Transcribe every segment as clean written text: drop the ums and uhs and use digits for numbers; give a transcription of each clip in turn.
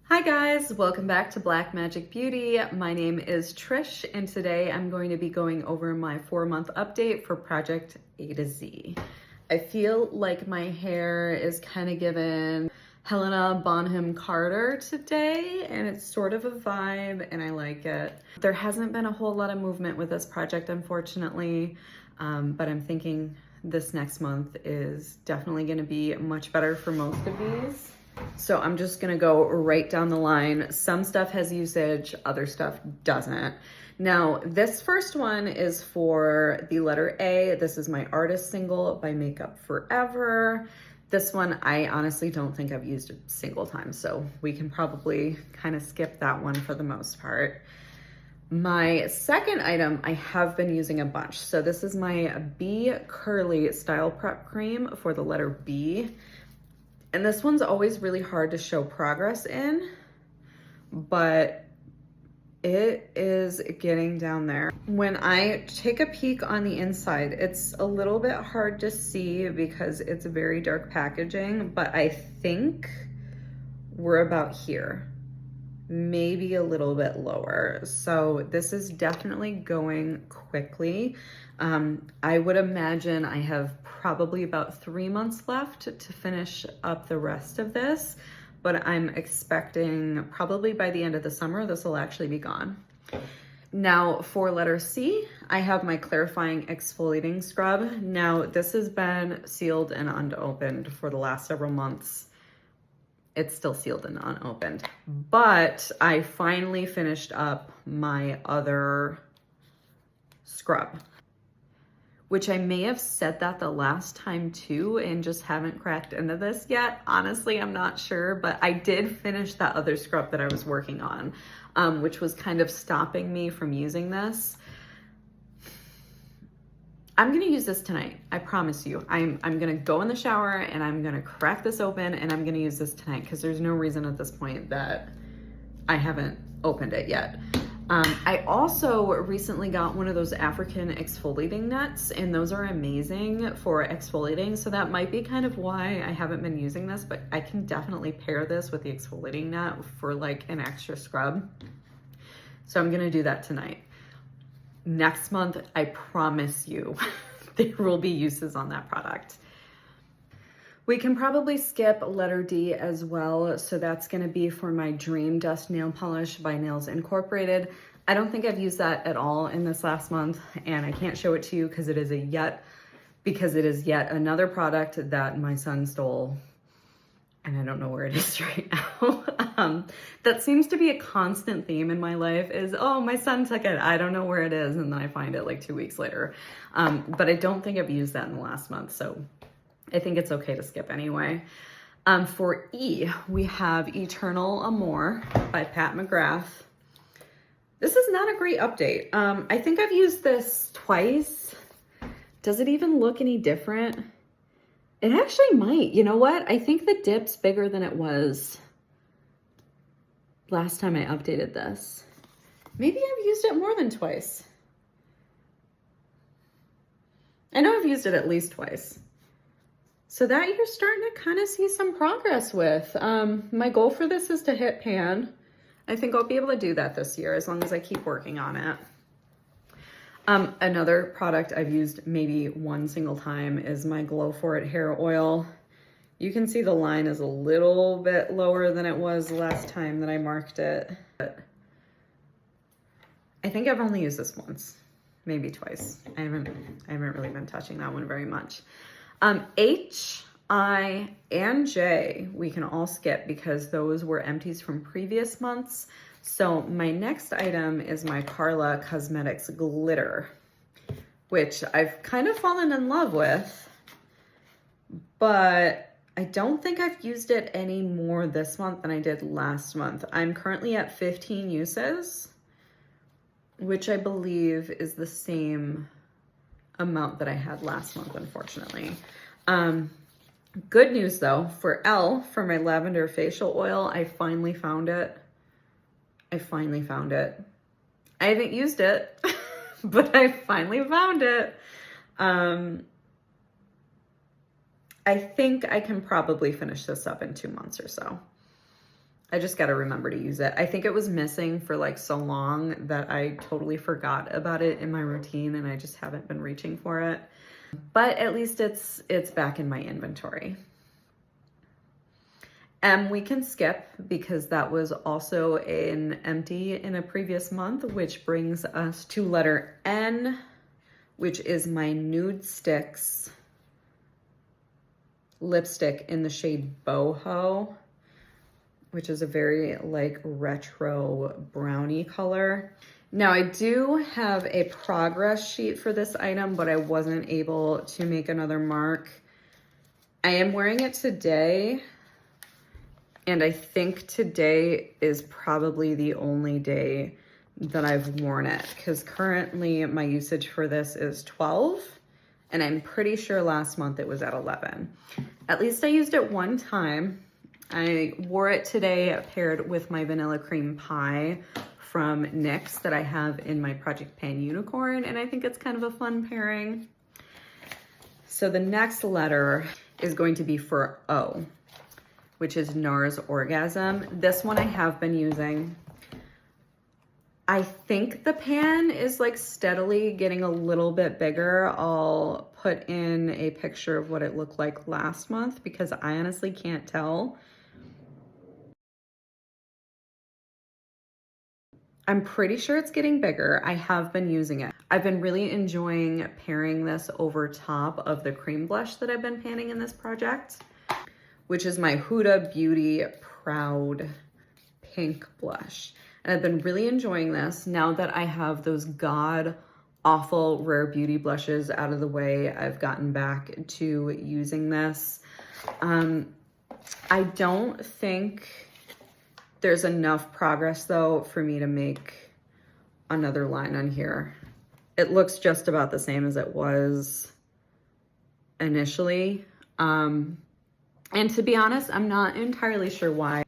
Hi guys, welcome back to Black Magic Beauty. My name is Trish and today I'm going to be going over my 4-month update for Project A to Z. I feel like my hair is kind of given Helena Bonham Carter today and it's sort of a vibe and I like it. There hasn't been a whole lot of movement with this project unfortunately, but I'm thinking this next month is definitely going to be much better for most of these. So I'm just gonna go right down the line. Some stuff has usage, other stuff doesn't. Now, this first one is for the letter A. This is my artist single by Makeup Forever. This one, I honestly don't think I've used a single time, so we can probably kind of skip that one for the most part. My second item, I have been using a bunch. So this is my B Curly Style Prep Cream for the letter B. And this one's always really hard to show progress in, but it is getting down there. When I take a peek on the inside, it's a little bit hard to see because it's very dark packaging, but I think we're about here, maybe a little bit lower. So this is definitely going quickly. I would imagine I have probably about 3 months left to finish up the rest of this, but I'm expecting probably by the end of the summer, this will actually be gone. Now for letter C, I have my clarifying exfoliating scrub. Now this has been sealed and unopened for the last several months. It's still sealed and unopened, but I finally finished up my other scrub, which I may have said that the last time too and just haven't cracked into this yet. Honestly, I'm not sure, but I did finish that other scrub that I was working on, which was kind of stopping me from using this. I'm gonna use this tonight, I promise you. I'm gonna go in the shower and I'm gonna crack this open and I'm gonna use this tonight because there's no reason at this point that I haven't opened it yet. I also recently got one of those African exfoliating nets and those are amazing for exfoliating. So that might be kind of why I haven't been using this, but I can definitely pair this with the exfoliating net for like an extra scrub. So I'm gonna do that tonight. Next month, I promise you, there will be uses on that product. We can probably skip letter D as well. So that's gonna be for my Dream Dust Nail Polish by Nails Incorporated. I don't think I've used that at all in this last month and I can't show it to you because it is yet another product that my son stole and I don't know where it is right now. That seems to be a constant theme in my life is, oh, my son took it. I don't know where it is. And then I find it like 2 weeks later. But I don't think I've used that in the last month. So I think it's okay to skip anyway. For E, we have Eternal Amour by Pat McGrath. This is not a great update. I think I've used this twice. Does it even look any different? It actually might. You know what? I think the dip's bigger than it was last time I updated this. Maybe I've used it more than twice. I know I've used it at least twice. So that you're starting to kind of see some progress with. My goal for this is to hit pan. I think I'll be able to do that this year as long as I keep working on it. Another product I've used maybe one single time is my Glow For It hair oil. You can see the line is a little bit lower than it was last time that I marked it. But I think I've only used this once, maybe twice. I haven't really been touching that one very much. H, I, and J, we can all skip because those were empties from previous months. So my next item is my Carla Cosmetics Glitter, which I've kind of fallen in love with, but I don't think I've used it any more this month than I did last month. I'm currently at 15 uses, which I believe is the same amount that I had last month, unfortunately. Good news though, for L, for my lavender facial oil, I finally found it. I haven't used it, but I finally found it. I think I can probably finish this up in 2 months or so. I just got to remember to use it. I think it was missing for like so long that I totally forgot about it in my routine and I just haven't been reaching for it. But at least it's back in my inventory. We can skip because that was also an empty in a previous month, which brings us to letter N, which is my Nude Sticks lipstick in the shade Boho, which is a very like retro brownie color. Now I do have a progress sheet for this item, but I wasn't able to make another mark. I am wearing it today, and I think today is probably the only day that I've worn it because currently my usage for this is 12, and I'm pretty sure last month it was at 11. At least I used it one time. I wore it today paired with my vanilla cream pie from NYX that I have in my Project Pan Unicorn, and I think it's kind of a fun pairing. So the next letter is going to be for O, which is NARS Orgasm. This one I have been using. I think the pan is like steadily getting a little bit bigger. I'll put in a picture of what it looked like last month because I honestly can't tell. I'm pretty sure it's getting bigger. I have been using it. I've been really enjoying pairing this over top of the cream blush that I've been panning in this project, which is my Huda Beauty Proud Pink Blush. And I've been really enjoying this now that I have those god awful Rare Beauty blushes out of the way. I've gotten back to using this. I don't think there's enough progress though for me to make another line on here. It looks just about the same as it was initially. And to be honest, I'm not entirely sure why.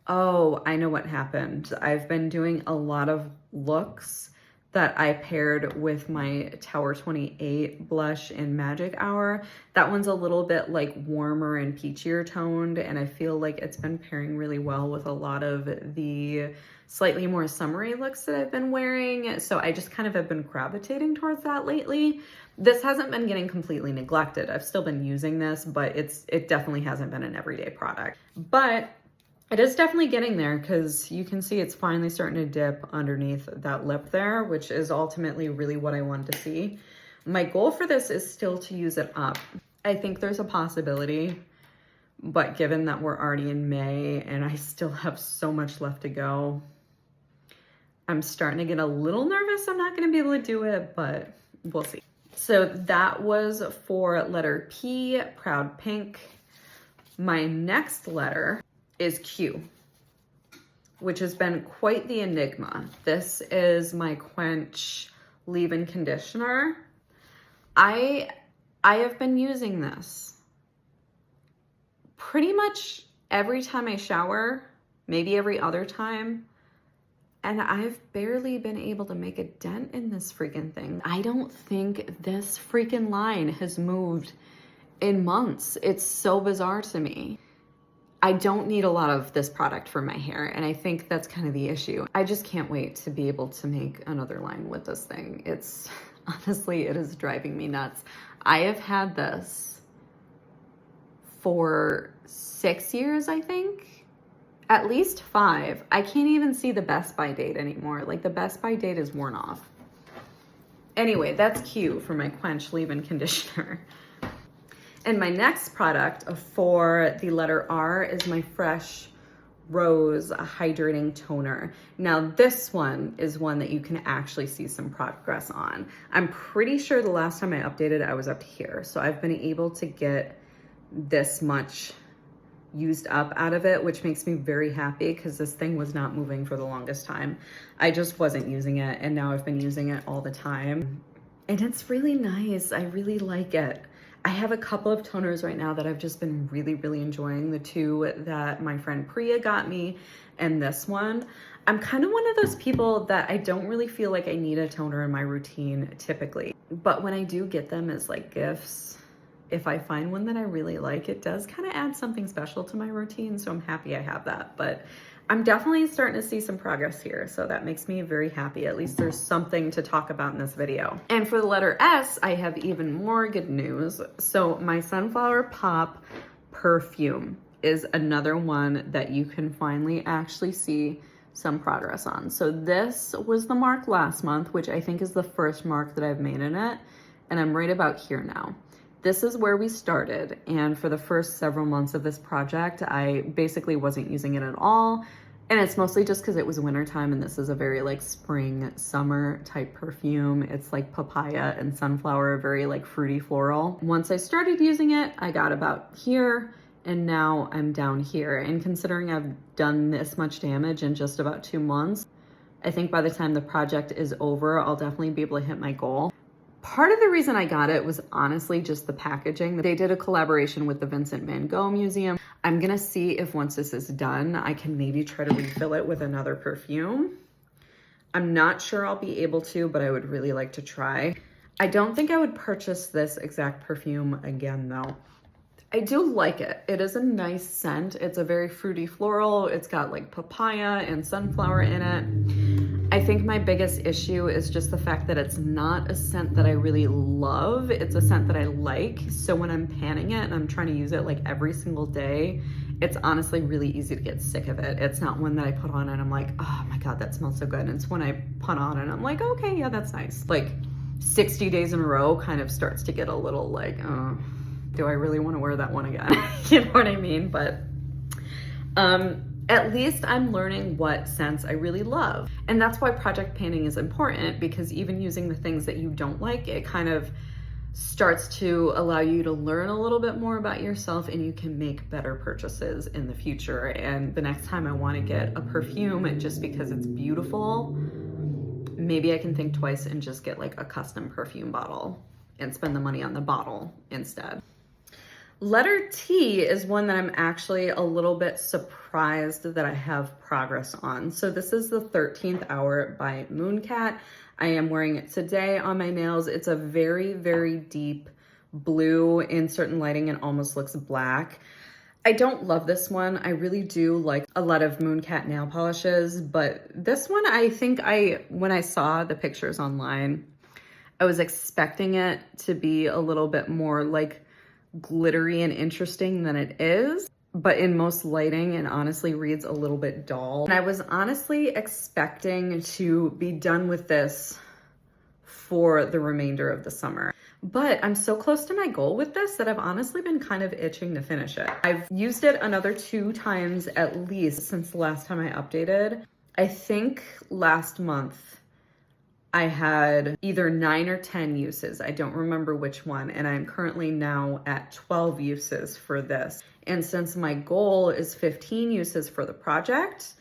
Oh, I know what happened. I've been doing a lot of looks that I paired with my Tower 28 blush in Magic Hour. That one's a little bit like warmer and peachier toned, and I feel like it's been pairing really well with a lot of the slightly more summery looks that I've been wearing. So I just kind of have been gravitating towards that lately. This hasn't been getting completely neglected. I've still been using this, but it definitely hasn't been an everyday product. But it is definitely getting there because you can see it's finally starting to dip underneath that lip there, which is ultimately really what I wanted to see. My goal for this is still to use it up. I think there's a possibility, but given that we're already in May and I still have so much left to go, I'm starting to get a little nervous I'm not going to be able to do it, but we'll see. So that was for letter P, Proud Pink. My next letter is Q, which has been quite the enigma. This is my Quench leave-in conditioner. I have been using this pretty much every time I shower, maybe every other time, and I've barely been able to make a dent in this freaking thing. I don't think this freaking line has moved in months. It's so bizarre to me. I don't need a lot of this product for my hair, and I think that's kind of the issue. I just can't wait to be able to make another line with this thing. It's honestly, it is driving me nuts. I have had this for 6 years, I think, at least 5. I can't even see the Best By date anymore. Like the Best By date is worn off. Anyway, that's Q for my Quench leave-in conditioner. And my next product for the letter R is my Fresh Rose Hydrating Toner. Now this one is one that you can actually see some progress on. I'm pretty sure the last time I updated, I was up here. So I've been able to get this much used up out of it, which makes me very happy because this thing was not moving for the longest time. I just wasn't using it, and now I've been using it all the time. And it's really nice. I really like it. I have a couple of toners right now that I've just been really, really enjoying. The two that my friend Priya got me and this one. I'm kind of one of those people that I don't really feel like I need a toner in my routine typically. But when I do get them as like gifts, if I find one that I really like, it does kind of add something special to my routine. So I'm happy I have that. But I'm definitely starting to see some progress here, so that makes me very happy. At least there's something to talk about in this video. And for the letter S, I have even more good news. So my Sunflower Pop perfume is another one that you can finally actually see some progress on. So this was the mark last month, which I think is the first mark that I've made in it, and I'm right about here now. This is where we started, and for the first several months of this project, I basically wasn't using it at all, and it's mostly just because it was wintertime, and this is a very like spring, summer type perfume. It's like papaya and sunflower, very like fruity floral. Once I started using it, I got about here, and now I'm down here, and considering I've done this much damage in just about 2 months, I think by the time the project is over, I'll definitely be able to hit my goal. Part of the reason I got it was honestly just the packaging. They did a collaboration with the Vincent van Gogh Museum. I'm gonna see if once this is done, I can maybe try to refill it with another perfume. I'm not sure I'll be able to, but I would really like to try. I don't think I would purchase this exact perfume again though. I do like it. It is a nice scent. It's a very fruity floral. It's got like papaya and sunflower in it. I think my biggest issue is just the fact that it's not a scent that I really love. It's a scent that I like. So when I'm panning it and I'm trying to use it like every single day, it's honestly really easy to get sick of it. It's not one that I put on and I'm like, oh my God, that smells so good. And it's when I put on and I'm like, okay, yeah, that's nice. Like 60 days in a row kind of starts to get a little like, do I really want to wear that one again? You know what I mean? But at least I'm learning what scents I really love. And that's why project panning is important, because even using the things that you don't like, it kind of starts to allow you to learn a little bit more about yourself, and you can make better purchases in the future. And the next time I want to get a perfume just because it's beautiful, maybe I can think twice and just get like a custom perfume bottle and spend the money on the bottle instead. Letter T is one that I'm actually a little bit surprised that I have progress on. So this is the 13th Hour by Mooncat. I am wearing it today on my nails. It's a very, very deep blue. In certain lighting, it almost looks black. I don't love this one. I really do like a lot of Mooncat nail polishes, but this one, I think when I saw the pictures online, I was expecting it to be a little bit more like glittery and interesting than it is, but in most lighting it honestly reads a little bit dull. And I was honestly expecting to be done with this for the remainder of the summer, but I'm so close to my goal with this that I've honestly been kind of itching to finish it. I've used it another 2 times at least since the last time I updated. I think last month I had either 9 or 10 uses. I don't remember which one. And I'm currently now at 12 uses for this. And since my goal is 15 uses for the project,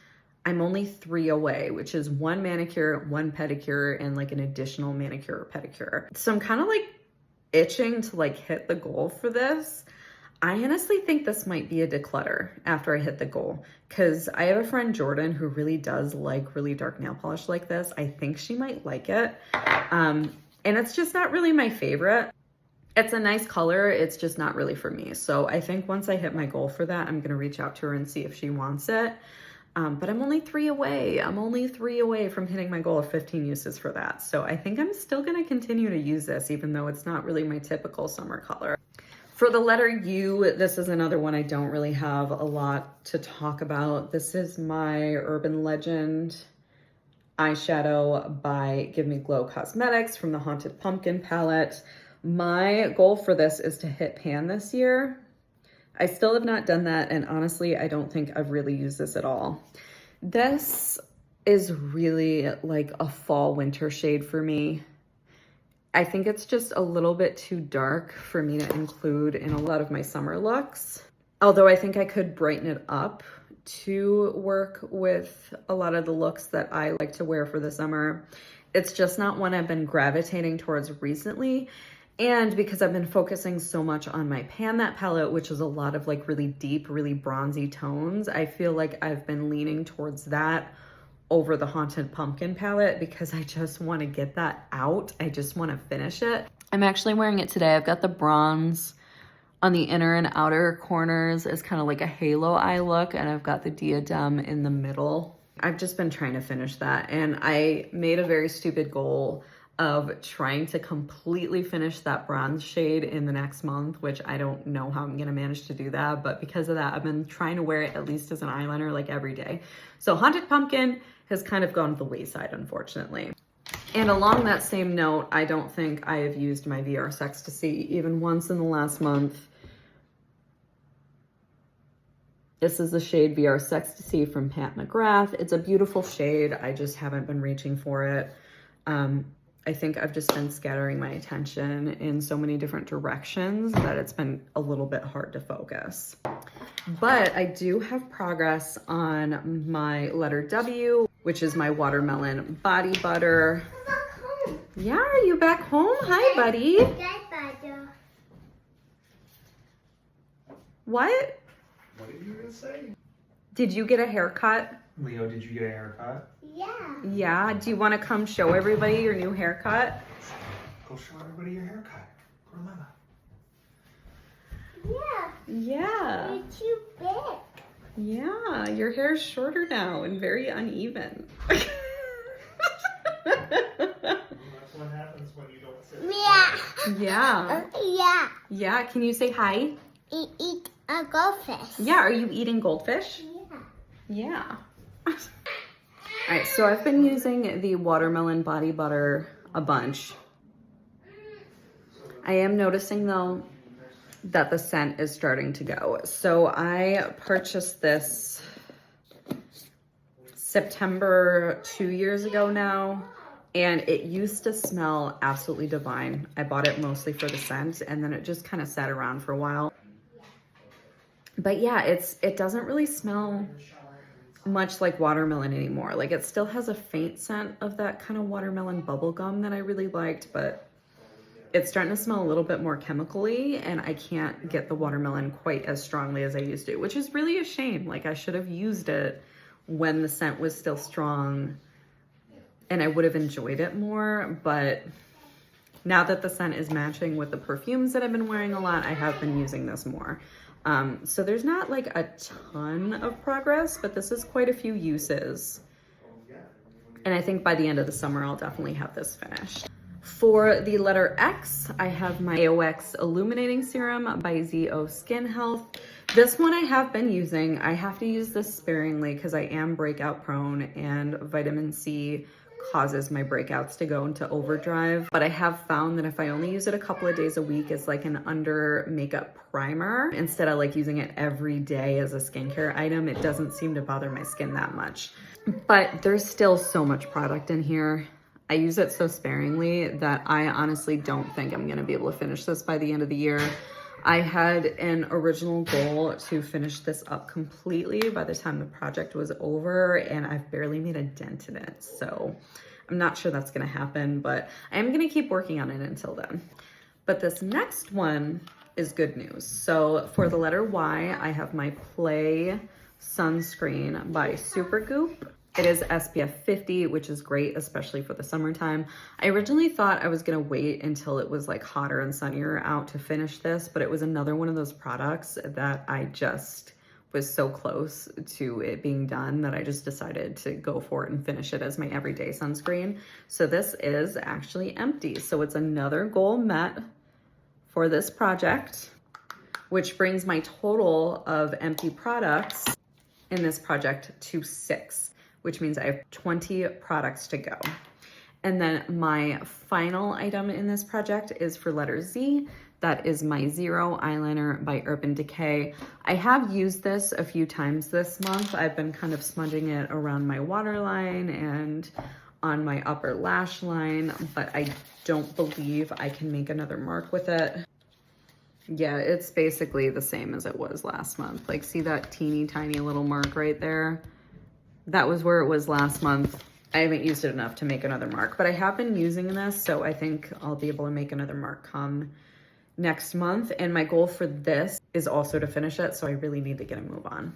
I'm only 3 away, which is 1 manicure, 1 pedicure, and like an additional manicure or pedicure. So I'm kind of like itching to like hit the goal for this. I honestly think this might be a declutter after I hit the goal, because I have a friend, Jordan, who really does like really dark nail polish like this. I think she might like it. And it's just not really my favorite. It's a nice color. It's just not really for me. So I think once I hit my goal for that, I'm going to reach out to her and see if she wants it. But I'm only 3 away. I'm only 3 away from hitting my goal of 15 uses for that. So I think I'm still going to continue to use this, even though it's not really my typical summer color. For the letter U, this is another one I don't really have a lot to talk about. This is my Urban Legend eyeshadow by Give Me Glow Cosmetics from the Haunted Pumpkin palette. My goal for this is to hit pan this year. I still have not done that, and honestly, I don't think I've really used this at all. This is really like a fall winter shade for me. I think it's just a little bit too dark for me to include in a lot of my summer looks. Although I think I could brighten it up to work with a lot of the looks that I like to wear for the summer. It's just not one I've been gravitating towards recently. And because I've been focusing so much on my Pan That palette, which is a lot of like really deep, really bronzy tones, I feel like I've been leaning towards that over the Haunted Pumpkin palette because I just want to get that out. I just want to finish it. I'm actually wearing it today. I've got the bronze On the inner and outer corners is kind of like a halo eye look, and I've got the diadem in the middle. I've just been trying to finish that, and I made a very stupid goal of trying to completely finish that bronze shade in the next month, which I don't know how I'm gonna manage to do that, but because of that, I've been trying to wear it at least as an eyeliner like every day. So Haunted Pumpkin has kind of gone to the wayside, unfortunately. And along that same note, I don't think I have used my VR Sextasy even once in the last month. This is the shade VR Sextasy from Pat McGrath. It's a beautiful shade. I just haven't been reaching for it. I think I've just been scattering my attention in so many different directions that it's been a little bit hard to focus. But I do have progress on my letter W, which is my watermelon body butter. I'm back home. Yeah, are you back home? Hi, buddy. What? What are you gonna say? Did you get a haircut? Leo, did you get a haircut? Yeah. Yeah. Do you want to come show everybody your new haircut? Go show everybody your haircut. Go to Mama. Yeah. Yeah. You're too big. Yeah. Your hair's shorter now and very uneven. That's what happens when you don't sit. Yeah. Yeah. Yeah. Yeah. Can you say hi? Eat a goldfish. Yeah. Are you eating goldfish? Yeah. Yeah. All right. So I've been using the watermelon body butter a bunch. I am noticing though that the scent is starting to go. So I purchased this September 2 years ago now, and it used to smell absolutely divine. I bought it mostly for the scent, and then it just kind of sat around for a while. But yeah, it doesn't really smell much like watermelon anymore. Like, it still has a faint scent of that kind of watermelon bubble gum that I really liked, but it's starting to smell a little bit more chemically, and I can't get the watermelon quite as strongly as I used to, which is really a shame. Like, I should have used it when the scent was still strong and I would have enjoyed it more. But now that the scent is matching with the perfumes that I've been wearing a lot, I have been using this more. So there's not like a ton of progress, but this is quite a few uses. And I think by the end of the summer, I'll definitely have this finished. For the letter X, I have my AOX Illuminating Serum by ZO Skin Health. This one I have been using. I have to use this sparingly because I am breakout prone, and vitamin C causes my breakouts to go into overdrive. But I have found that if I only use it a couple of days a week as like an under makeup primer, instead of like using it every day as a skincare item, it doesn't seem to bother my skin that much. But there's still so much product in here. I use it so sparingly that I honestly don't think I'm gonna be able to finish this by the end of the year. I had an original goal to finish this up completely by the time the project was over, and I've barely made a dent in it. So I'm not sure that's gonna happen, but I'm gonna keep working on it until then. But this next one is good news. So for the letter Y, I have my Play sunscreen by Supergoop. It is SPF 50, which is great, especially for the summertime. I originally thought I was gonna wait until it was like hotter and sunnier out to finish this, but it was another one of those products that I just was so close to it being done that I just decided to go for it and finish it as my everyday sunscreen. So this is actually empty. So it's another goal met for this project, which brings my total of empty products in this project to 6. Which means I have 20 products to go. And then my final item in this project is for letter Z. That is my Zero eyeliner by Urban Decay. I have used this a few times this month. I've been kind of smudging it around my waterline and on my upper lash line, but I don't believe I can make another mark with it. Yeah, it's basically the same as it was last month. Like, see that teeny tiny little mark right there? That was where it was last month. I haven't used it enough to make another mark, but I have been using this, so I think I'll be able to make another mark come next month. And my goal for this is also to finish it, so I really need to get a move on.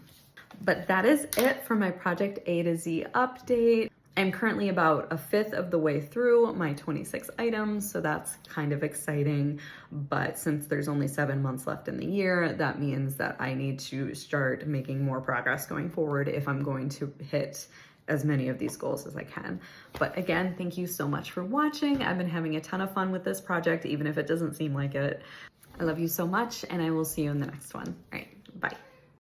But that is it for my Project A to Z update. I'm currently about a fifth of the way through my 26 items, so that's kind of exciting. But since there's only 7 months left in the year, that means that I need to start making more progress going forward if I'm going to hit as many of these goals as I can. But again, thank you so much for watching. I've been having a ton of fun with this project, even if it doesn't seem like it. I love you so much, and I will see you in the next one. All right, bye.